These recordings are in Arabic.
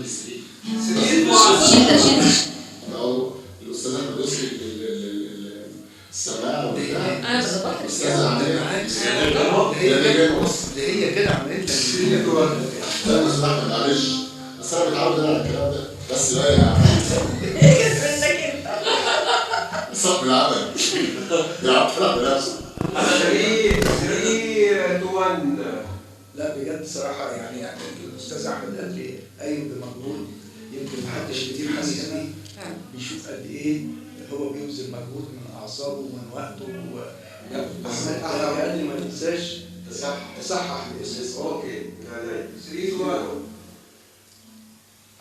لي سرير. أو الأستاذ أحمد يسري السماعة وبتاع. أنا بظبط الأستاذة عملية اللي هي كده عملت لك استنى يا أستاذ أحمد معلش، بس أنا متعود أنا على الكلام ده، بس بقى يا عم منك انت صاحب العمل يعرف بنفسه. سرير توان. لا بجد صراحة يعني الأستاذ أحمد قال قايم بمجهود يمكن محدش كتير حاسس بيه، بيشوف قد إيه هو بيبذل مجهود من أعصابه ومن وقته بس أقل ما تنساش تصحح الاسم. اوكي سرير توان.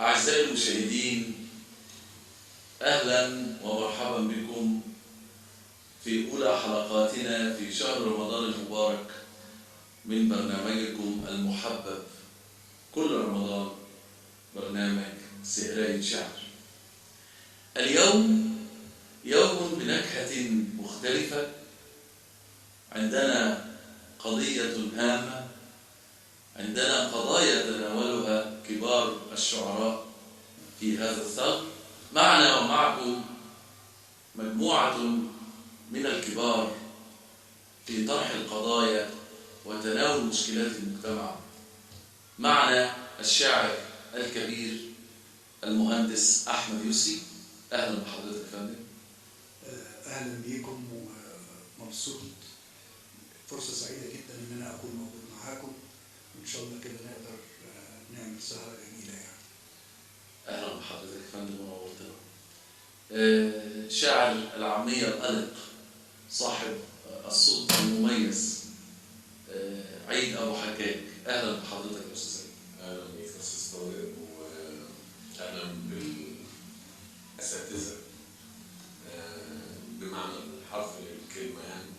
أعزائي المشاهدين، أهلا ومرحبا بكم في أولى حلقاتنا في شهر رمضان المبارك من برنامجكم المحبب كل رمضان، برنامج سهراية شعر. اليوم يوم بنكهة مختلفة، عندنا قضية هامة، عندنا قضايا تناولها كبار الشعراء في هذا الثغر. معنا ومعكم مجموعة من الكبار في طرح القضايا وتناول مشكلات المجتمع. معنا الشاعر الكبير المهندس أحمد يسري. أهلا بحضرتك يا فندم. أهلا بيكم ومبسوط، فرصة سعيدة جدا إن أنا أكون موجود معاكم، وإن شاء الله كده نقدر نعمل سهرة جميلة يعني. أهلا بحضرتك يا فندم ونورتنا. شاعر العامية الألق، صاحب الصوت المميز، عيد أبو حكاك. أهلا بحضرتك يا أستاذ عيد. أهلا بيك يا أستاذ طارق، وأهلا بالأساتذة بمعنى الحرف للكلمة يعني.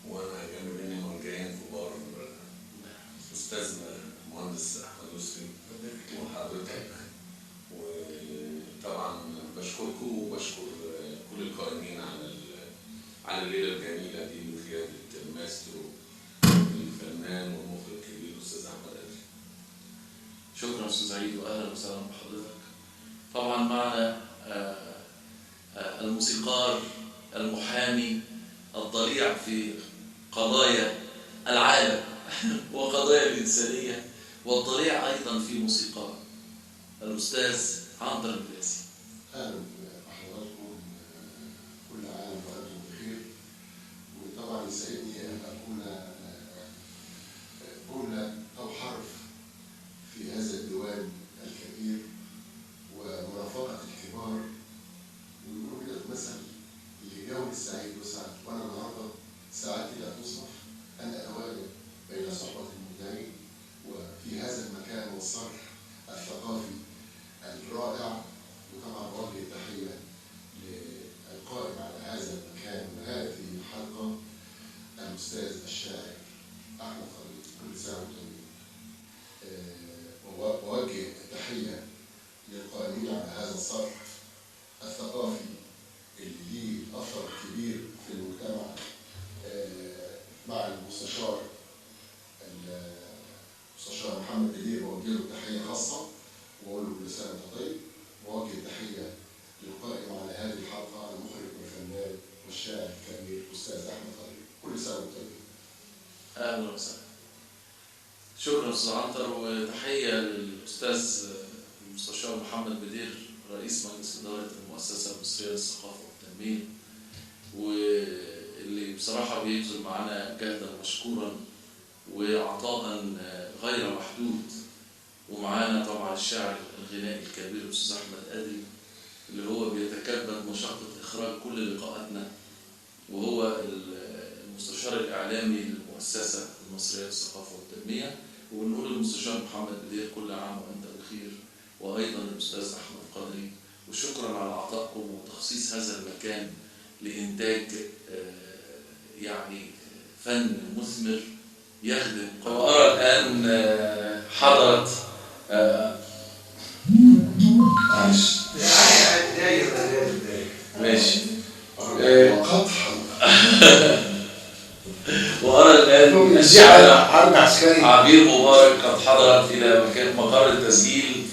وأنا جنب مني مرجعين كبار، أستاذنا المهندس أحمد يسري وحضرتك، وطبعا بشكركم وبشكر كل القائمين على الليلة الجميلة دي بقيادة الماسترو الفنان والمخرج الكبير الأستاذ أحمد أدري. شكرا أستاذ عيد وأهلا وسهلا بحضرتك. طبعا معنا الموسيقار المحامي الضليع في قضايا العالم وقضايا الإنسانية، والضليع أيضا في موسيقى، الأستاذ عنتر البلاسي. أهلا بحضراتكم، كل عام وأنتم بخير. وطبعا يسعدني أن أكون جملة أو حرف في هذا الديوان الكبير ومرافقة الكبار. ويقولوا كده المثل اللي جو السعيد وسعد، وأنا النهارده سعادتي لا توصف، أنا أتواجد بين صحبة المبدعين وفي هذا المكان والصرح الثقافي الرائع. وطبعا بوجه التحية للقائم على هذا المكان وهذه الحلقة الأستاذ الشاعر أحمد خليل، كل سنة وأنتم طيبين. ووجه التحية للقائمين على هذا الصرح الثقافي اللي ليه أثر كبير في المجتمع، مع المستشار محمد بدير، بوجه له تحية خاصة وأقول له كل سنة وأنت طيب. ووجه تحية للقائم على هذه الحلقة المخرج والفنان والشاعر الكبير الأستاذ أحمد خليل، كل سنة وأنت طيب. أهلا وسهلا. شكرا أستاذ عنتر، وتحية للأستاذ المستشار محمد بدير رئيس مجلس إدارة المؤسسة المصرية للثقافة والتنمية، واللي بصراحة بيبذل معنا جهدا مشكورا وعطاء غير محدود. ومعانا طبعا الشاعر الغنائي الكبير الأستاذ أحمد أدري، اللي هو بيتكبد مشقة إخراج كل لقاءاتنا، وهو المستشار الإعلامي للمؤسسة المصرية للثقافة والتنمية. وبنقول للمستشار محمد بدير كل عام وأنت بخير، وأيضا الأستاذ أحمد قدري، وشكرا على عطائكم وتخصيص هذا المكان لإنتاج يعني فن مثمر يخدم. وأرى الآن حضرت معلش ماشي وأرى الآن الشاعر حرب عسكري عبير مبارك قد حضرت إلى مقر التسجيل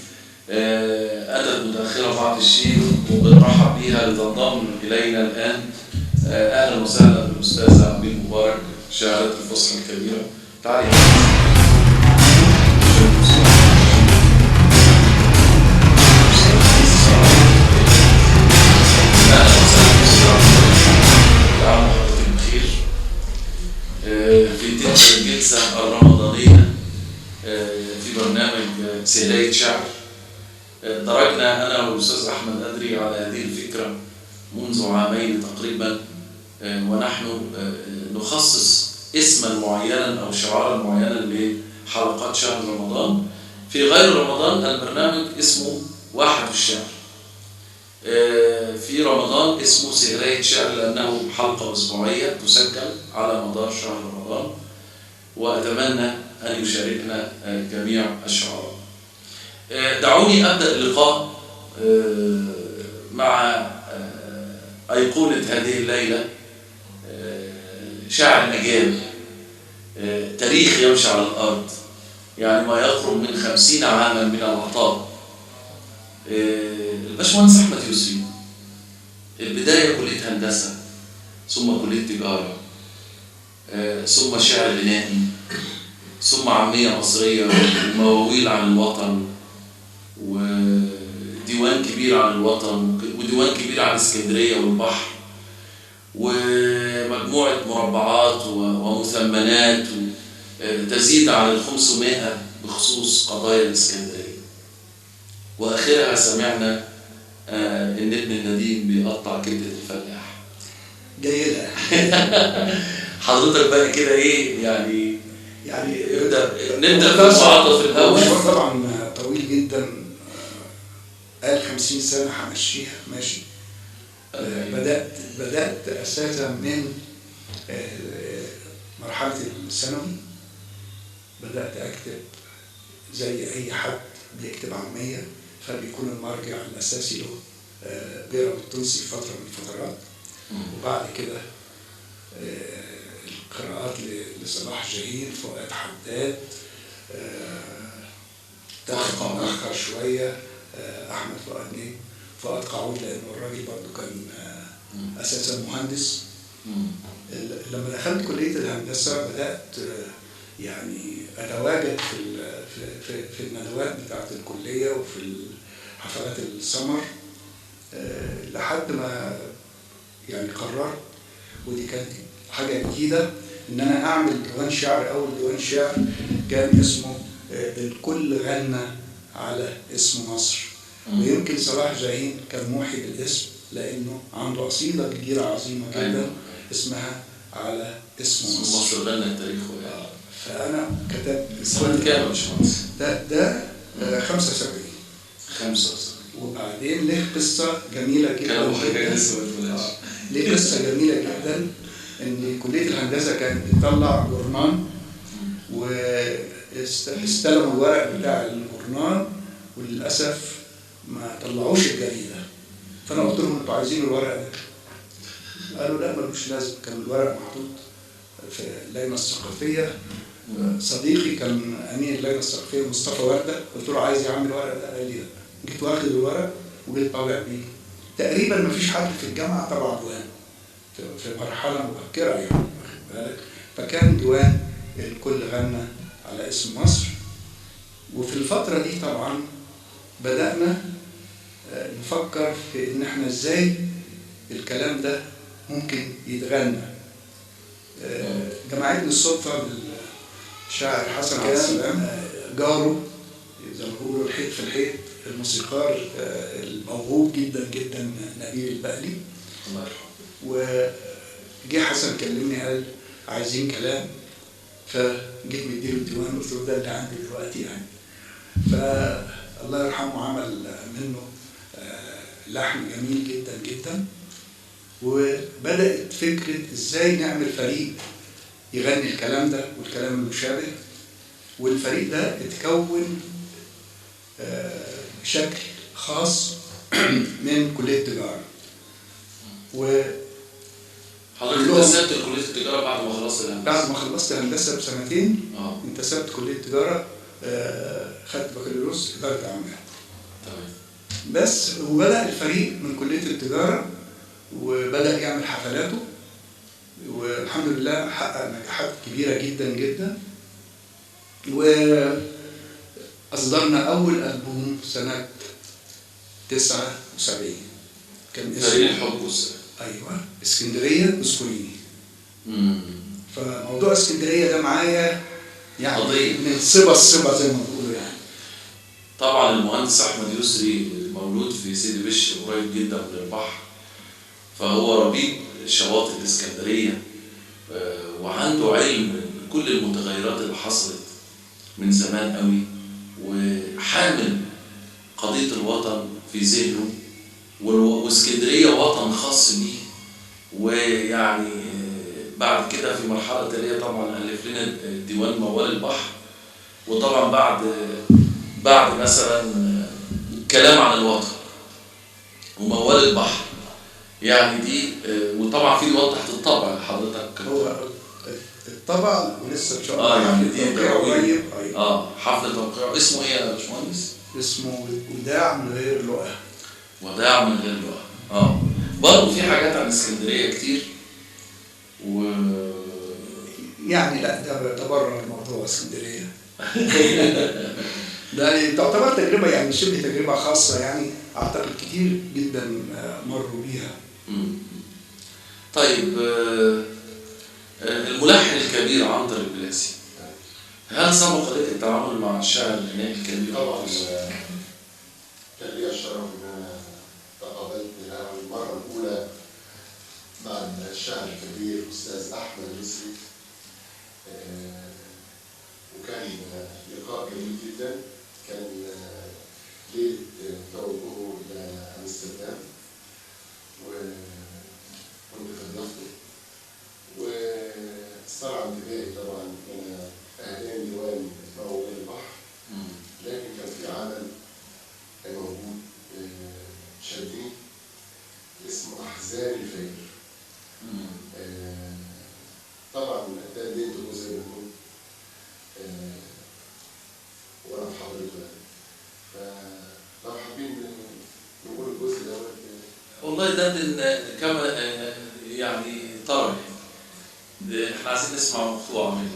أتت متأخرة بعض الشيء وبنرحب بيها لتنضم إلينا الآن. أهلا وسهلا بالأستاذة عبير مبارك شاعرة الفصحى الكبيرة. تعالي في تلك الجلسة الرمضانية في برنامج سهرية شعر درجنا أنا والأستاذ أحمد أدري على هذه الفكرة منذ عامين تقريبا، ونحن نخصص اسما معينا أو شعارا معينا لحلقات شهر رمضان. في غير رمضان البرنامج اسمه واحة الشعر، في رمضان اسمه سهرية شعر لأنه حلقة أسبوعية تسجل على مدار شهر رمضان، وأتمنى أن يشاركنا جميع الشعراء. دعوني أبدأ اللقاء مع أيقونة هذه الليلة، شاعر أجاب، تاريخ يمشي على الأرض، يعني ما يقرب من 50 عاما من العطاء. الباشمهندس أحمد يسري البداية كلية هندسة، ثم كلية تجارة، ثم شعر غنائي، ثم عامية مصرية ومواويل عن الوطن وديوان كبير عن الوطن وديوان كبير عن اسكندرية والبحر ومجموعة مربعات ومثمنات تزيد على 500 بخصوص قضايا الاسكندرية. وآخرها سمعنا إن ابن النديم بيقطع كبدة الفلاح. جيدة. حضرتك بقى كده إيه يعني نبدأ في المعاطف الأول. طبعا طويل جدا، قال 50 سنة همشيها ماشي. بدأت أساسا من مرحلة الثانوي، بدأت أكتب زي أي حد بيكتب عامية، فبيكون المرجع الأساسي له بيرم التونسي فترة من الفترات، وبعد كده القراءات لصلاح جاهين، فؤاد حداد، تأخر شوية أحمد فؤاد قاعود، لأنه الراجل برضه كان أساسا مهندس. لما دخلت كلية الهندسة بدأت يعني أتواجد في الندوات بتاعت الكلية وفي حفلات السمر، لحد ما يعني قررت، ودي كانت حاجة جديدة، إن أنا أعمل ديوان شعر. أول ديوان شعر كان اسمه الكل غنى على اسم مصر، ويمكن صلاح جاهين كان موحي بالاسم لأنه عنده قصيدة كبيرة عظيمة جدا اسمها على اسم مصر. مصر غنى التاريخ. فأنا كتبت سنة كام يا باشمهندس؟ ده 75. وبعدين له قصة جميلة جدا. ليه قصة جميلة جدا، إن كلية الهندسة كانت بتطلع جورنان، واستلموا الورق بتاع الجورنان وللأسف ما طلعوش الجريدة. فأنا قلت لهم أنتوا عايزين الورق ده؟ قالوا لا ملوش لازم. كان الورق محطوط في اللجنة الثقافية. صديقي كان أمين اللجنة الثقافية مصطفى وردة، قلت له عايز يعمل الورق ده؟ قال لي لا. جيت واخد الورق وجيت طالع بيه. تقريبا ما فيش حد في الجامعة طبع ديوان في مرحلة مبكرة يعني، واخد بالك؟ فكان ديوان الكل غنى على اسم مصر. وفي الفترة دي طبعا بدأنا نفكر في إن احنا ازاي الكلام ده ممكن يتغنى. جمعتني الصدفة بالشاعر حسن كلام جاره، زي ما بيقولوا الحيط في الحيط، الموسيقار الموهوب جدا جدا نبيل البقلي، الله يرحمه. وجه حسن كلمني قال عايزين كلام، فجيت مديله الديوان قلت له ده اللي عندي دلوقتي يعني. فالله يرحمه عمل منه لحن جميل جدا جدا، وبدأت فكرة ازاي نعمل فريق يغني الكلام ده والكلام المشابه. والفريق ده اتكون بشكل خاص من كلية التجارة. حضرتك سبت كلية التجارة بعد ما خلصت الهندسة؟ بعد ما خلصت هندسة بسنتين انتسبت كلية التجارة، خدت بكالوريوس إدارة أعمال. بس وبدأ الفريق من كلية التجارة وبدأ يعمل حفلاته، والحمد لله حقق نجاحات كبيرة جدا جدا. وأصدرنا أول ألبوم سنة 79 كان فريق اسمه الحب أيوه اسكندرية اذكريني. فموضوع اسكندرية ده معايا يعني قضية. من صبا الصبا زي ما بيقولوا يعني. طبعا المهندس احمد يسري مولود في سيدي بشر قريب جدا من البحر، فهو ربيب شواطئ الاسكندريه وعنده علم بكل المتغيرات اللي حصلت من زمان قوي، وحامل قضيه الوطن في ذهنه، واسكندريه وطن خاص بيه. ويعني بعد كده في مرحله تاليه طبعا الف لنا ديوان موال البحر، وطبعا بعد مثلا كلام عن الوطن وموال البحر يعني دي، وطبعا في ديوان تحت الطبع لحضرتك. هو الطبع ولسه ان شاء الله يعني دي توقيع قريب. حفل توقيع اسمه ايه يا باشمهندس؟ اسمه وداع من غير لقا. وداع من غير لقا. برضه في حاجات عن اسكندريه كتير يعني لا ده بره الموضوع اسكندريه. ده تعتبر تجربه يعني شبه تجربه خاصه، يعني اعتقد كتير جدا مروا بيها. طيب الملحن الكبير عنتر البلاسي، هل سبق لك التعامل مع الشاعر الغنائي الكبير؟ طبعا كان لي الشرف ان انا تقابلت المره الاولى مع الشاعر الكبير الاستاذ احمد يسري، وكان لقاء جميل جدا. كان ليله توجهه الى امستردام وكنت في ضيافته، واسترعى انتباهي طبعا انا اهداني ديوان موال البحر، لكن كان في عمل موجود شديد اسمه احزان الفجر. طبعا ده اديته زي ما قلت وانا في حضرته، فلو حابين نقول الجزء دوت. والله ده كما يعني طرح، احنا عايزين نسمع مقطوعه منك.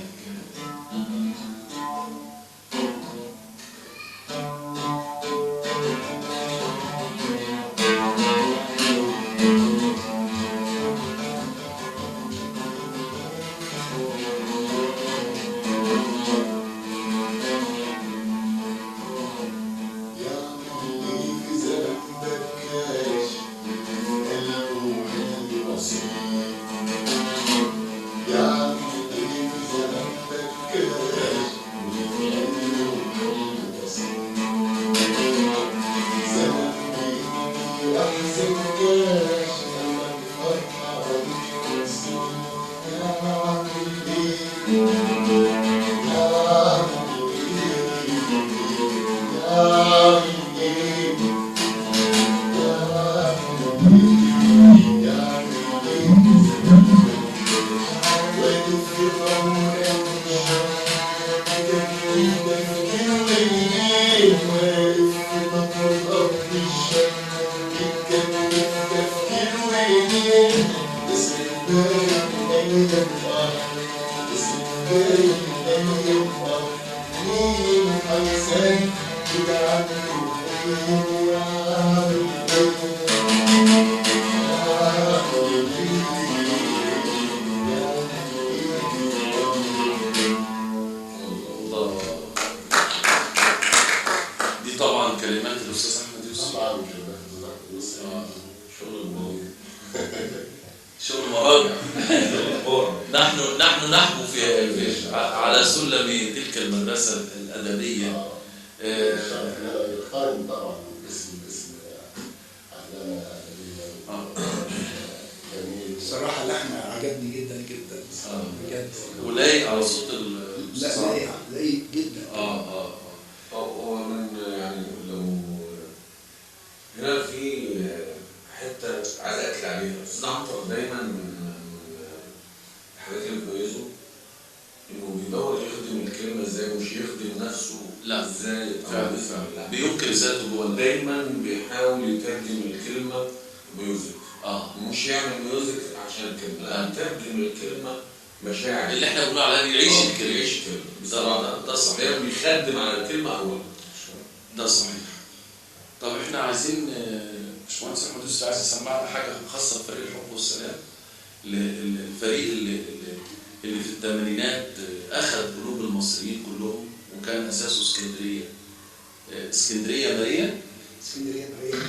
دي طبعا كلمات الاستاذ احمد يوسف. شغل مراجع. نحن نحبو في على سلم تلك المدرسة الأدبية. يقارن طبعا اسم علامة أدبية جميل. الصراحة لحن عجبني جدا جدا بجد. ولايق على صوت لا لايق جدا. هو من يعني لو هنا في حته عايز اكد عليها، الاستاذ عنتر دايما من الحاجات اللي بتميزه انه بيدور يخدم الكلمه ازاي، مش يخدم نفسه. لا ازاي فعلا باللحن. بينكر ذاته جوه دايما بيحاول يترجم الكلمة ميوزك. مش يعمل ميوزك عشان الكلمة، لا يترجم الكلمة مشاعر. اللي احنا بنقول عليها دي يعيش الكلمة. يعيش الكلمة. ده صحيح. بيخدم على الكلمة أولا. ده صحيح. طب احنا عايزين باشمهندس احمد يوسف عايز يسمعنا حاجة خاصة بفريق الحب والسلام. الفريق اللي في الثمانينات أخذ قلوب المصريين كلهم وكان أساسه اسكندرية. اسكندرية ماريا. اسكندرية ماريا.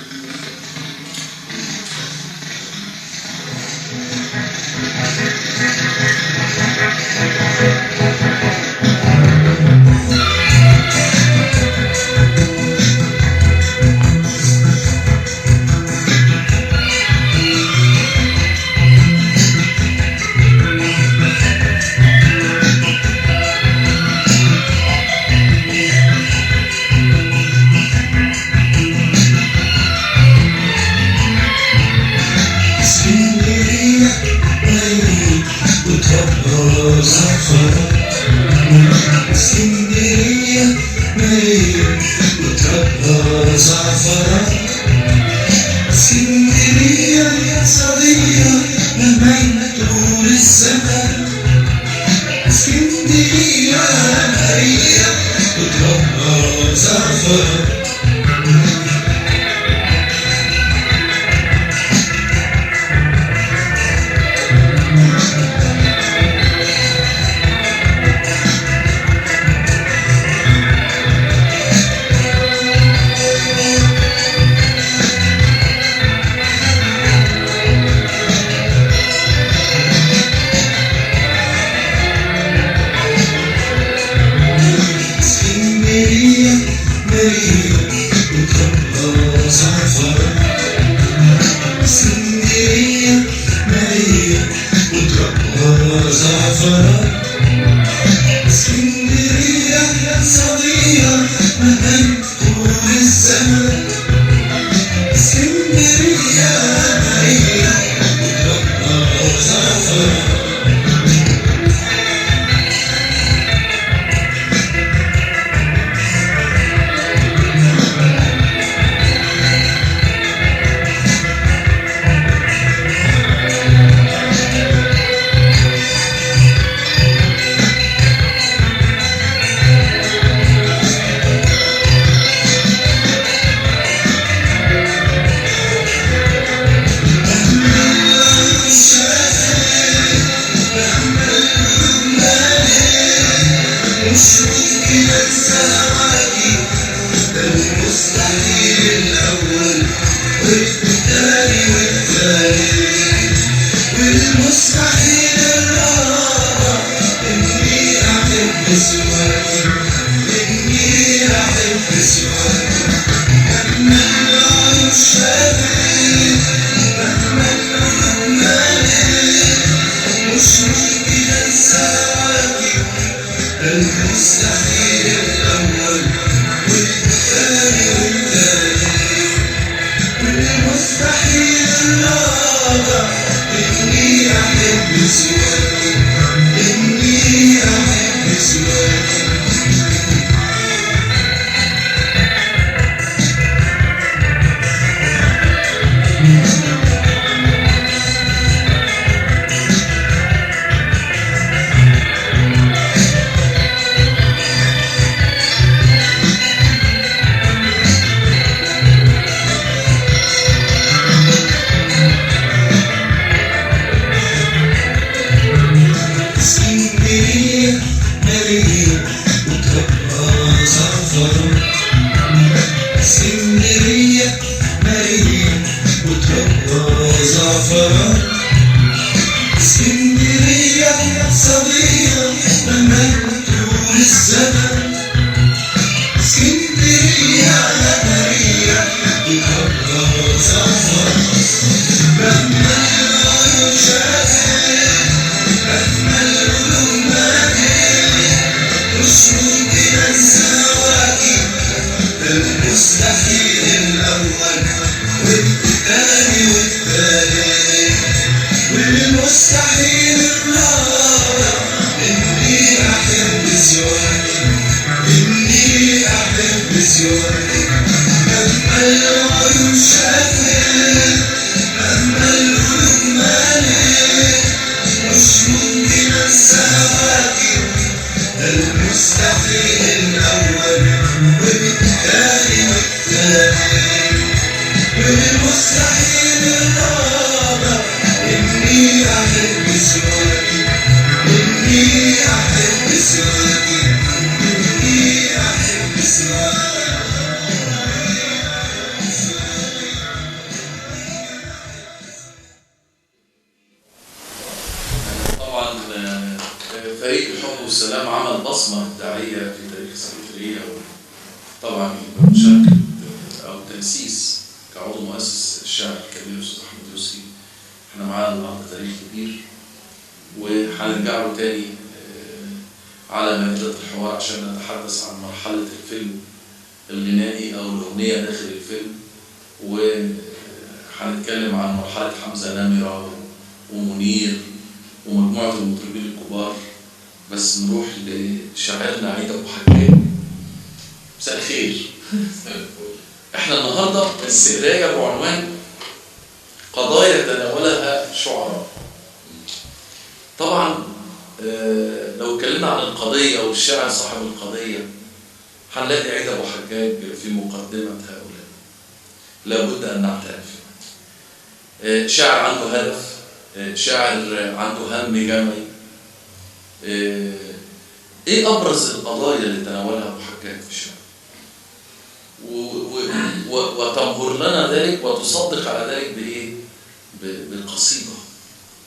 إني أحب بسوادك مهما العيون شافت مهما القلوب مالت مش ممكن انسى هواكي ده المستحيل الاول وبالتالي والتالي والمستحيل الرابع اني احب سوادك اني احب سوادك اني احب سوادك. طبعا فريق الحب والسلام عمل بصمة إبداعية في تاريخ اسكندرية، طبعا بمشاركة أو تأسيس كعضو مؤسس الشاعر الكبير الأستاذ أحمد يسري. احنا معانا النهارده تاريخ كبير وهنرجع له تاني على مائدة الحوار عشان نتحدث عن مرحلة الفيلم الغنائي أو الأغنية داخل الفيلم، وهنتكلم عن مرحلة حمزة نمرة ومنير ومجموعة المطربين الكبار. بس نروح لشاعرنا عيد أبو حجاج. مساء الخير. احنا النهارده السردية بعنوان قضايا تناولها شعراء. طبعا لو اتكلمنا عن القضية والشاعر صاحب القضية هنلاقي عيد أبو حجاج في مقدمة هؤلاء، لابد أن نعترف. شاعر عنده هدف، شاعر عنده هم جمعي. ايه ابرز القضايا اللي تناولها ابو حجاج في الشعر وتمهر لنا ذلك وتصدق على ذلك بايه؟ بالقصيده.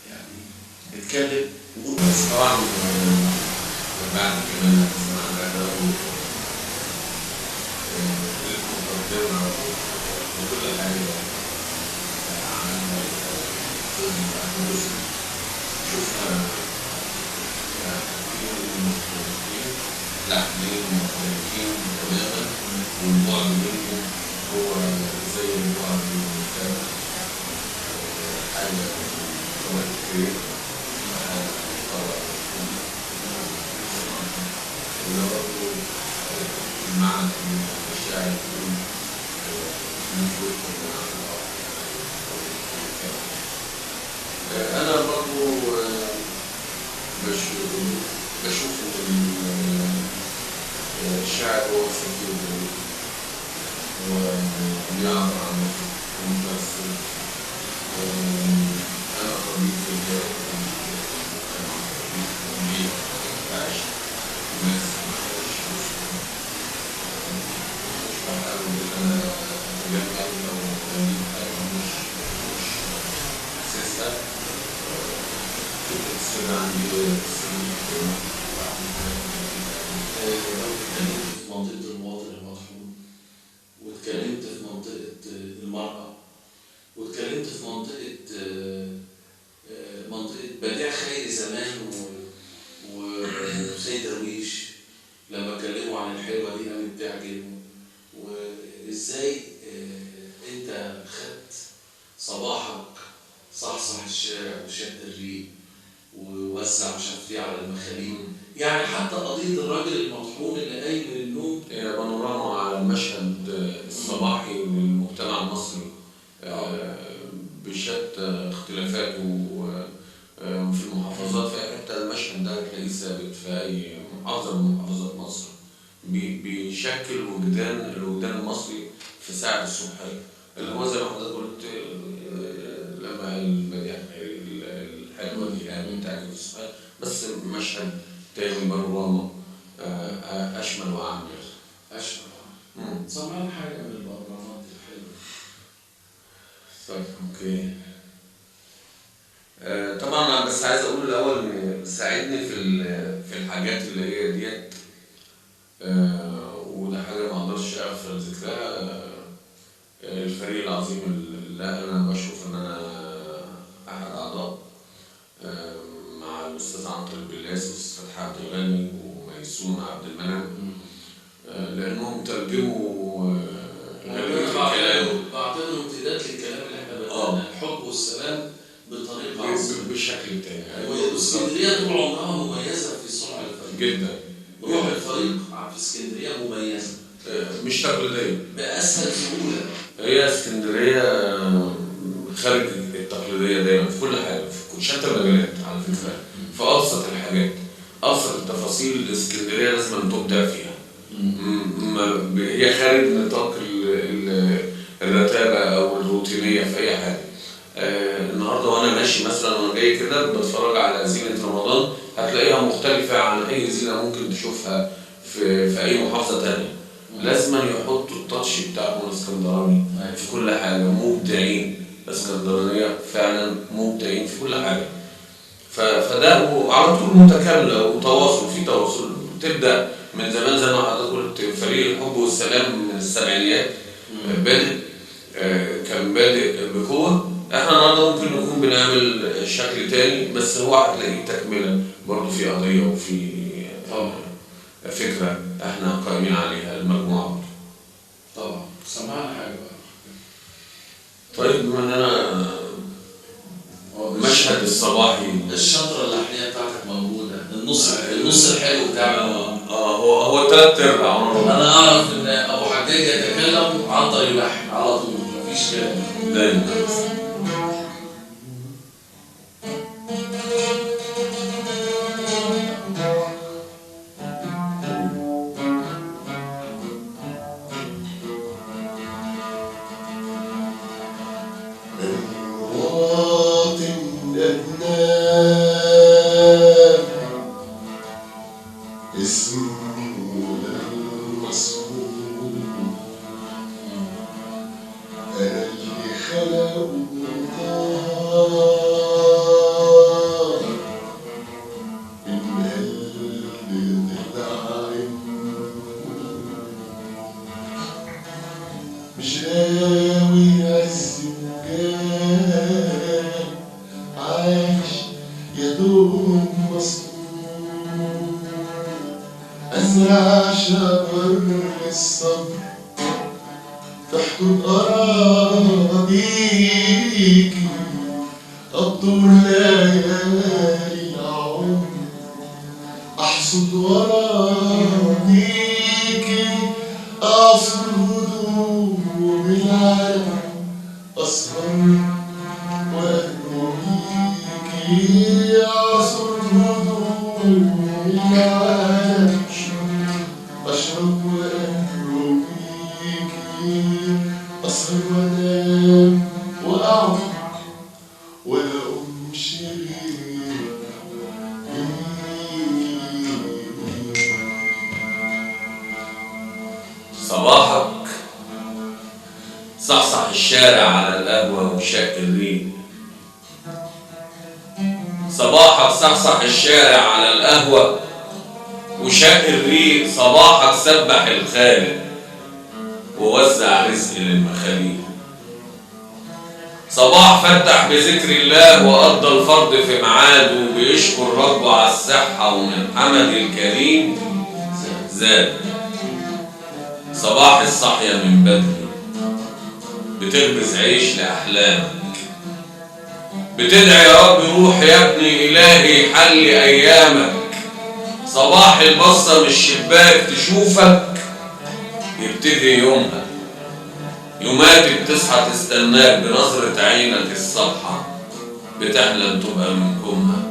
يعني اتكلم وقول. طبعا بعد كمان سمعنا المقدمه وكل حاجه عملنا شفنا لاحقين مختلفين تماما، والبعد منهم هو زي البعد من حاجة كبيرة برضه المعنى الشاعر يقول أنا برضه بشوف إن الشاعر هو سفير وبيعبر عن نفسه. أنا طبيب في عايش ناس مش بحاول إن أنا أتجمل أو أجيب حاجة مش أساسها. السنة عندي اتكلمت في منطقة المواطن المطحون، واتكلمت في منطقة المرأة، واتكلمت في منطقة بديع خيري زمان وسيد درويش لما اتكلموا عن الحلوة دي قامت تعجبهم. وازاي انت خدت صباحك صحصح الشارع وشد الريق ووسع شفيه على المخالين. يعني حتى قضية الراجل المطحون اللي قايم من النوم هي بانوراما على المشهد الصباحي للمجتمع المصري بشتى اختلافاته في المحافظات. في حتى المشهد ده تلاقيه ثابت في أي محافظة من محافظات مصر، بيشكل الوجدان المصري في ساعة الصبحية اللي هو زي ما حضرتك قلت لما البديع الحلوة دي قامت تعجب الصبحية. بس مشهد تاني بانوراما أشمل وأعمل. سمعنا حاجة من البانورامات الحلوة. طيب اوكي. طبعا بس عايز اقول الاول ان ساعدني في الحاجات اللي هي ديت، وده حاجه ما اقدرش اغفل ذكرها. الفريق العظيم اللي انا بشوف ان انا احد اعضاء مع الاستاذ عنتر البلاس والاستاذ فتحي عبد الغني وميسون عبد المنعم، لانهم ترجموا بعتبره امتداد للكلام اللي احنا بدأنا الحب والسلام بطريقه عظيمه بشكل تاني. واسكندريه طول عمرها مميزه في صنع الفريق جدا. روح الفريق في اسكندريه مميزه. مش تقليدية. باسهل سهوله. هي اسكندرية خارج التقليدية دايما في كل حاجة، في شتى المجالات على فكرة، في أبسط الحاجات، أبسط التفاصيل اسكندرية لازم تبدع فيها. هي خارج نطاق الرتابة أو الروتينية في أي حاجة. النهارده وأنا ماشي مثلا وأنا جاي كده بتفرج على زينة رمضان هتلاقيها مختلفة عن أي زينة ممكن تشوفها في أي محافظة تانية. لازم يحطوا التاتش بتاعهم الاسكندراني في كل حاجة، مبدعين. الاسكندرانية فعلا مبدعين في كل حاجة. فده على طول متكاملة وتواصل، في تواصل تبدأ من زمان زي ما حضرتك قلت. فريق الحب والسلام من السبعينيات بادئ، كان بادئ بقوة. احنا النهارده ممكن نكون بنعمل شكل تاني، بس هو هتلاقيه تكملة برضه في قضية وفي فكرة احنا قائمين عليها المجموعة. طبعا سمعنا حاجة بقى. طيب بما اننا مشهد الصباحي، الشطرة اللحنية بتاعتك موجودة، النص الحلو بتاعك. هو 3/4. انا اعرف ان ابو حجاج يتكلم عن طريق اللحن على طول، مفيش كلام دايما. أزرع شجر الصبر تحكم أراضيك، أبطر ليالي العمر أحصد وراضيك، أعصر هدوء العالم أسهر وأرويك، أعصر هدوء العالم أشرب وأرويك، أسهر وأنام وأعود ولا أمشي. صباحك صحصح الشارع على القهوة وشق الريق. صباحك صحصح الشارع على القهوة وشق الريق. صباحك سبح الخالق ووزع رزق للمخاليق. صباح فتح بذكر الله وقضى الفرض في ميعاده، بيشكر ربه على الصحة ومن حمد الكريم زاد. صباح الصحية من بدري بتخبز عيش لأحلامك، بتدعي يا رب روح يا ابني إلهي حل أيامك. صباح البصة من الشباك تشوفك يبتدي يومها، يوماتك تصحى تستناك بنظرة عينك الصبحة، بتحلم تبقى من كومها.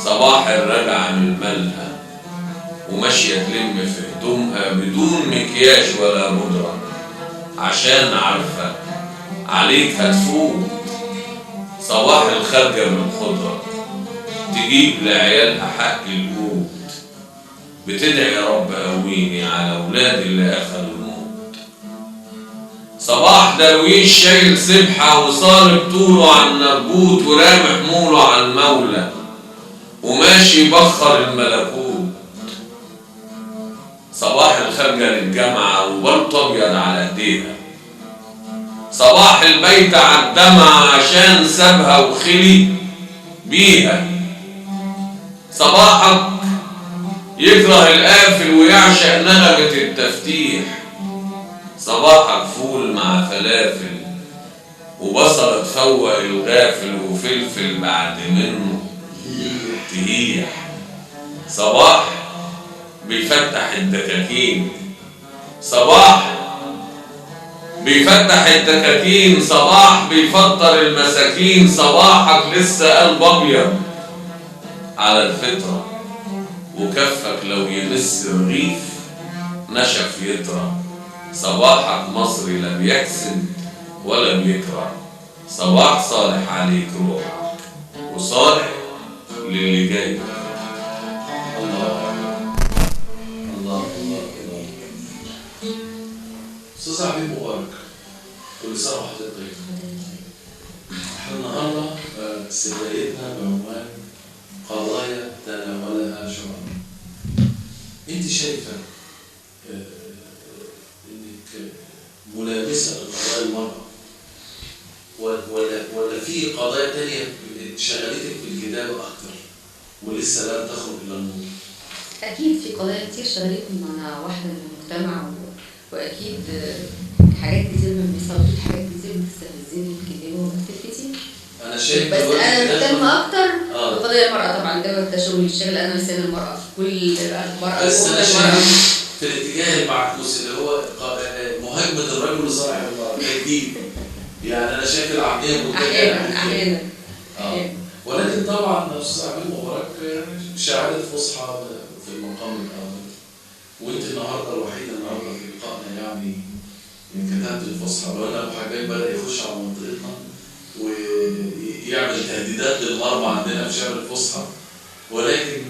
صباح الرجعة من مالها وماشية تلم في هدومها بدون مكياج ولا بودرة، عشان عارفة عليك هتفوت. صباح الخارجة من الخضرة تجيب لعيالها حق الجود، بتدعي يا رب قويني على ولادي اللي أخذوا الموت. صباح درويش شايل سبحة وصارب طوله على النربوت، ورامي حموله على المولى وماشي بخر الملكوت. صباح الخارجة للجامعة وبلط أبيض على إيديها. صباح البيت عالدمعة عشان سابها وخلي بيها. صباحك يكره القافل ويعشق نغمة التفتيح. صباحك فول مع فلافل وبصلة تفوق الغافل وفلفل بعد منه تهيح. صباح بيفتح الدكاكين. صباح بيفتح الدكاكين، صباح بيفطر المساكين، صباحك لسه قلب ابيض على الفطرة، وكفك لو يمس رغيف نشف يطرى. صباحك مصري لا بيحسد ولا بيكره، صباح صالح عليك روحك وصالح للي جاي. الله الله الله الله. استاذ عبيد مبارك، كل سنه وحضرتك طيب. احنا النهارده سباقتنا بعنوان قضايا تناولها شرعا. انت شايفه انك ملامسه لقضايا المراه ولا في قضايا تانية شغلتك في الكتابه اكتر ولسه لم تخرج الى النور؟ اكيد في قضايا كتير شغلتني، ما انا واحده من المجتمع واكيد حاجات كتير من بيصابت، حاجات كتير بتستفزني في الكتابه وبكتب كتير. انا شايف بس انا مهتمه اكتر آه. بقضايا المراه طبعا، ده شغلي الشغل، انا لسان المراه في كل المراه. بس انا شايف في الاتجاه المعكوس اللي هو مهاجمه الرجل لصالح المراه جديد. يعني انا شايف العقليه متجهه احيانا ولكن طبعا استاذ عبيد مبارك شاعره فصحى في المقام الاول، وانت النهارده الوحيده النهارده في لقائنا يعني كتبت الفصحى. لو ان ابو حجاج بدا يخش على منطقتنا ويعمل تهديدات للغرب عندنا في شعر الفصحى، ولكن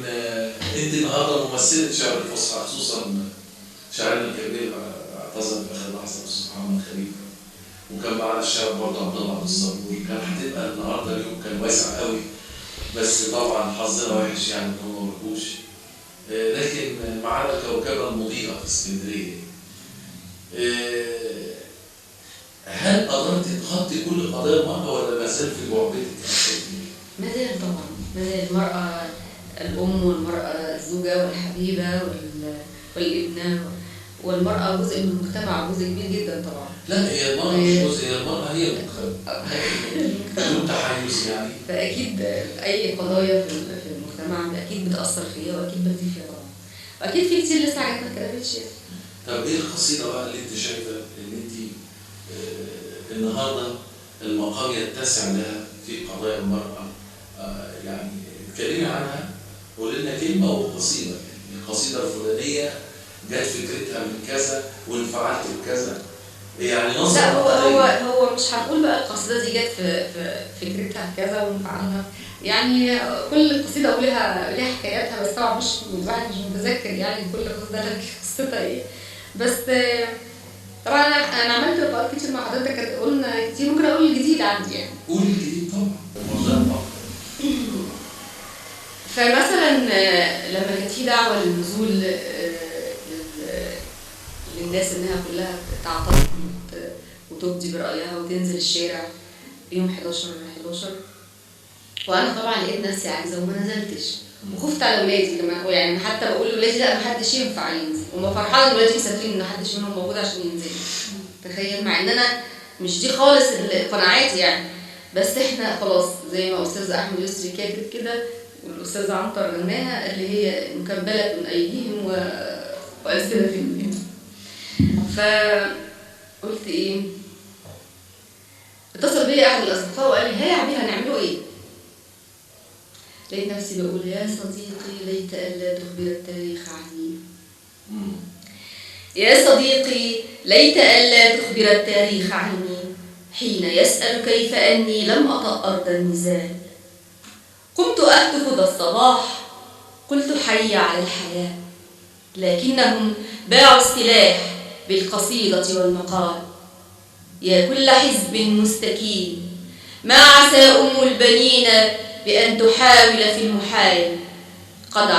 انت النهارده ممثله شعر الفصحى، خصوصا شاعرنا الكبير اعتذر في اخر لحظه الاستاذ محمد خليفه، وكان معانا الشاعر برضه عبد الله عبد الصبور. كان هتبقى النهارده اليوم كان واسع قوي، بس طبعا حظنا وحش يعني ان هو ما ركوش. لكن معانا الكوكبه المضيئه في اسكندريه. هل قدرت تغطي كل قضايا المرأة ولا ما زال في جعبتك؟ ما زال طبعا، ما زال المرأة الأم والمرأة الزوجة والحبيبة والابنة، والمرأة جزء من المجتمع، جزء كبير جدا طبعا. لا هي المرأة مش جزء، هي المرأة هي المجتمع بدون تحيز يعني. فأكيد أي قضايا في المجتمع أكيد بتأثر فيها وأكيد بتضيف فيها طبعا، وأكيد في كتير لسه حاجات ما اتكتبتش. طب إيه القصيدة بقى اللي أنت شايفة إن أنت النهارده المقام يتسع لها في قضايا المرأة؟ يعني اتكلمي عنها، قولي لنا كلمة وقصيدة. يعني القصيدة الفلانية جت فكرتها من كذا وانفعلت بكذا، يعني نص. لا هو مش هنقول بقى القصيدة دي جت في فكرتها كذا وانفعلها، يعني كل قصيدة ولها حكاياتها، بس طبعا مش الواحد مش متذكر يعني كل قصيدة لها قصتها ايه. بس طبعا انا عملت لقاءات كتير مع حضرتك، قلنا كتير، ممكن اقول الجديد عندي يعني. قولي الجديد طبعا. فمثلا لما كانت في دعوه للنزول للناس انها كلها تعتصم وتبدي برايها وتنزل الشارع يوم 11 وانا طبعا لقيت نفسي عايزه وما نزلتش، وخفت على ولادي كمان، يعني حتى بقول لولادي لا محدش ينفع ينزل، وما فرحانه ان ولادي مسافرين ان محدش منهم موجود عشان ينزل. تخيل، مع ان انا مش دي خالص قناعاتي يعني، بس احنا خلاص زي ما استاذ احمد يسري كاتب كده والاستاذ عنتر غناها اللي هي مكبله من ايديهم والسنتهم. فقلت ايه، اتصل بيا احد الاصدقاء وقال لي يا عبير هنعمله ايه؟ لقيت نفسي بقول يا صديقي ليت الا تخبر التاريخ عني. يا صديقي ليت الا تخبر التاريخ عني حين يسأل كيف أني لم أطأ أرض النزال. قمت أهتف ذا الصباح قلت حي على الحياة، لكنهم باعوا السلاح بالقصيدة والمقال. يا كل حزب مستكين ما عسى أم البنين بأن تحاول في المحال. قد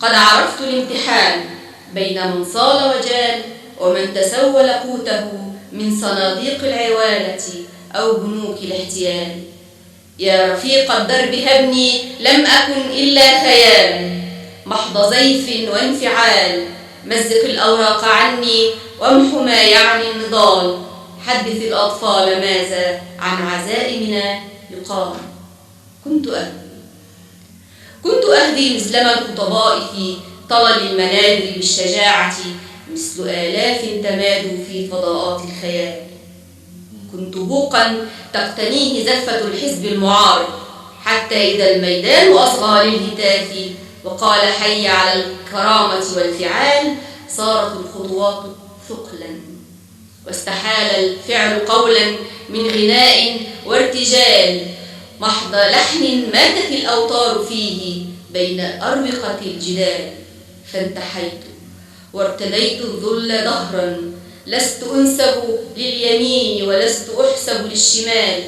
عرفت الامتحان بين من صال وجال ومن تسول قوته من صناديق العوالة أو بنوك الاحتيال. يا رفيق الدرب هبني لم أكن إلا خيال محض زيف وانفعال. مزق الأوراق عني وامح ما يعني النضال. حدث الأطفال ماذا عن عزائمنا يقال. كنت أهدي مثلما الخطباء في طلل المنابر بالشجاعة مثل آلاف تمادوا في فضاءات الخيال. كنت بوقا تقتنيه زفة الحزب المعارض، حتى إذا الميدان أصغى للهتاف وقال حي على الكرامة والفعال، صارت الخطوات ثقلا واستحال الفعل قولا من غناء وارتجال، محض لحن ماتت الأوتار فيه بين أروقة الجدال. فانتحيت وارتديت الذل دهرا، لست أنسب لليمين ولست أحسب للشمال.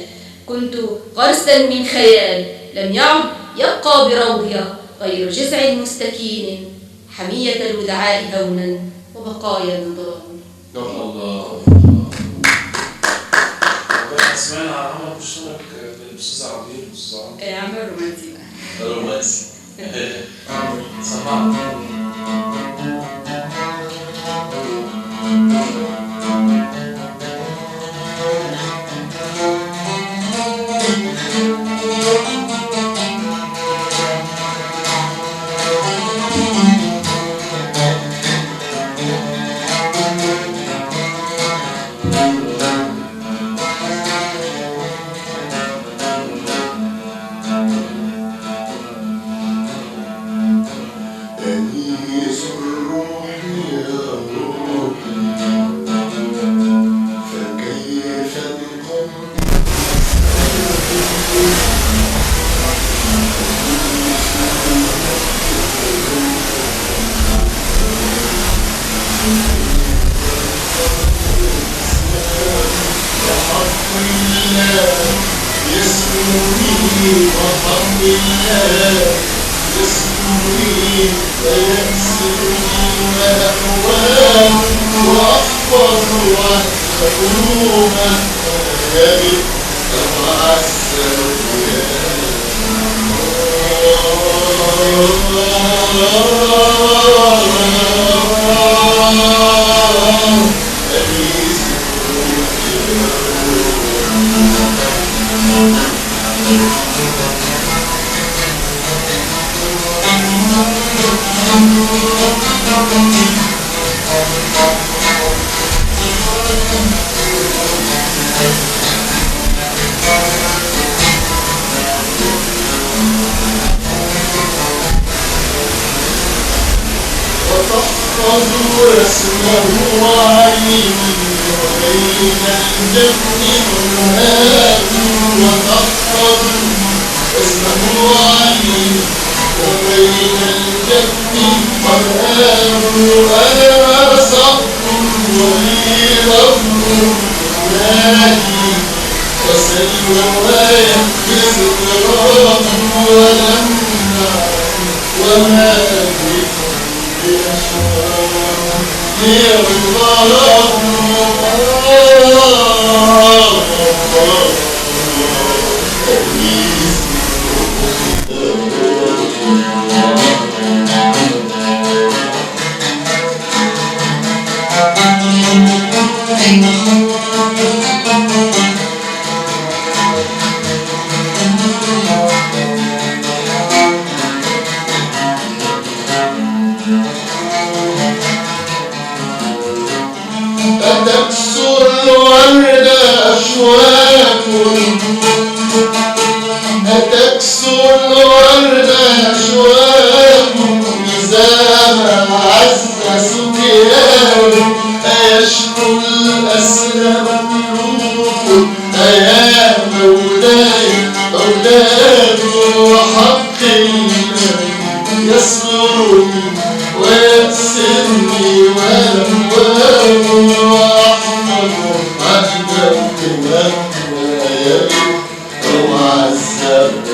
كنت غرسا من خيال لم يعد يبقى بروضها غير جذع مستكين، حمية الودعاء هونا وبقايا النضال. الله. سمعنا عن عمل مشترك بالاستاذ عبير والاستاذ عمرو. عمل رومانسي بقى. رومانسي. سمعنا. أنيس الروح يا روحي، فكيف بكم بحق الله يسمعني، بحق الله يسمعني ويكسرني وأحوال وأحفظ عنك قلوبا يبت وعسر وتحفظ اسمه عيني وبين الجبن مرهاب، وتحفظ اسمه عيني وبين الجبن مرهاب. أنا صبر ولي رب نادي وسلوى يحبس الغرام ولمع وما بكم بأشرار لرضاه أتكسر الورد أشواك، أتكسر الورد أشواك، إذا ما عز سكيان أيشكو الأسر مملوك. أيا مولاي أولاد وحق يسرني ويكسرني وأموال وأحفظ عهدك مهما يبت أو عذب.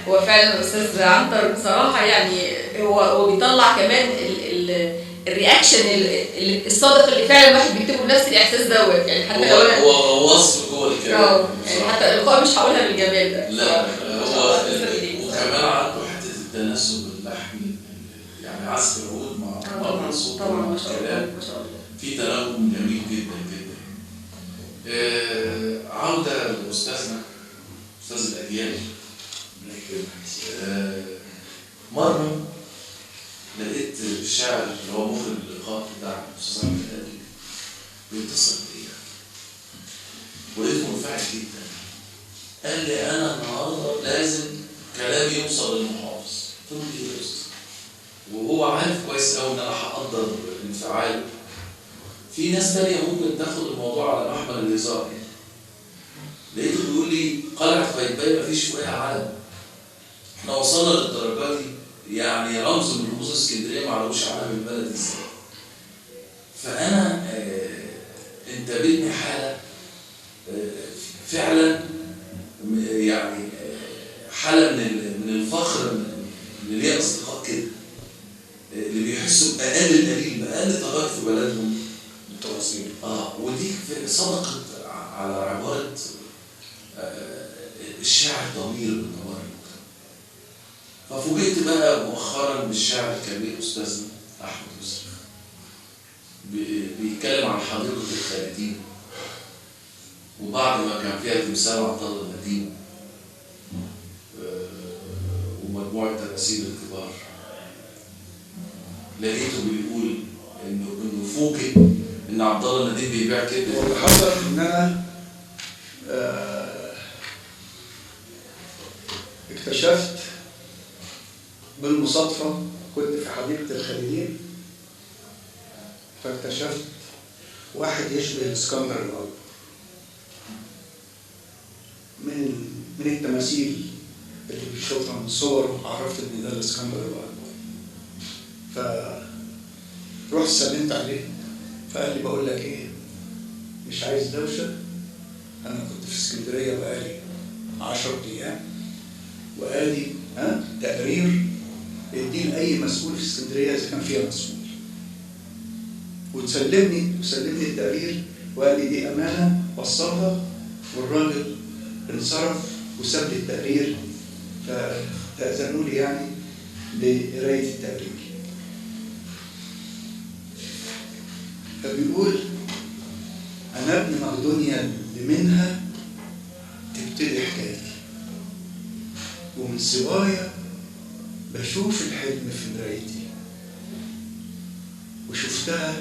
هو فعلا الاستاذ عنتر بصراحه يعني هو بيطلع كمان الرياكشن الصادق اللي فعلا الواحد بيكتبه بنفس الاحساس دوت، يعني حتى لو انا هو وصف جوه الكلام يعني حتى الالقاء مش هقولها بالجمال ده. لا هو وكمان عنده حته التناسب اللحني، يعني عزف العود أبيض صوت طبعا ما شاء الله كلام ما شاء الله. في تناغم جميل جدا جدا. عودة لأستاذنا أستاذ الأجيال. مرة لقيت الشاعر اللي هو مخرج اللقاء بتاع الأستاذ أحمد أدري بيتصل بيا ولقيته منفعل جدا. قال لي أنا النهارده لازم كلامي يوصل للمحافظ. قلت له إيه يا أستاذ؟ وهو عارف كويس قوي إن أنا هقدر انفعاله. في ناس تانية ممكن تاخد الموضوع على محمل الهزار يعني. لقيته بيقول لي قلعة قايتباي مفيش فوقها علم. احنا وصلنا للدرجة دي، يعني رمز من رموز اسكندرية معلوش علم البلد ازاي. فأنا انتابتني حالة فعلا يعني حالة من الفخر اللي ليها أصدقاء كده اللي بيحسوا بأقل القليل بأقل تغير في بلدهم التواصيل. ودي صدقت على عبارة الشاعر ضمير من ضمائر المجتمع. ففوجئت بقى مؤخرا بالشاعر الكبير أستاذنا أحمد يوسف بيتكلم عن حديقة الخالدين، وبعد ما كان فيها تمثال عبد الله المدين ومجموعة تماثيل الكبار، لقيته بيقول إنه فوجئ إن عبد الله المدين بيبيع كده. واللي حصل إن أنا اكتشفت بالمصادفة، كنت في حديقة الخالدين فاكتشفت واحد يشبه الإسكندر الأكبر من التماثيل اللي بيشوفها من صور، عرفت إن ده الإسكندر الأكبر. فرحت سلمت عليه فقال لي بقول لك إيه، مش عايز دوشة، أنا كنت في اسكندرية بقالي 10 أيام وقالي تقرير اديه لأي مسؤول في اسكندرية إذا كان فيها مسؤول، وسلمني التقرير وقال لي دي أمانة وصلها، والراجل انصرف وساب لي التقرير، فتأذنوا لي يعني لقراية التقرير. فبيقول أنا ابن مقدونيا اللي منها تبتدي حكايتي، ومن صبايا بشوف الحلم في مرايتي، وشفتها